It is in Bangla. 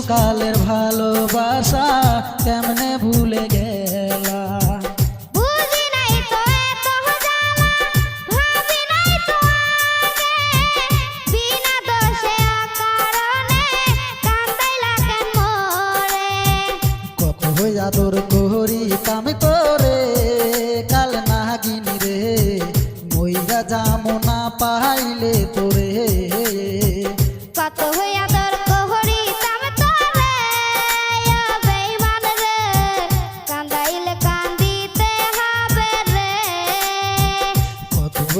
শিশুকালের ভালোবাসা কেমনে ভুলে গেলা। বুঝি নাই তো এত জ্বালা, ভাবি নাই তো আগে, বিনা দোষে অকারণে কান্দাইলা কেন মোরে। কত আদর করি কাম করে কাল নাগিনী রে, মইরা যামো না পাইলে তো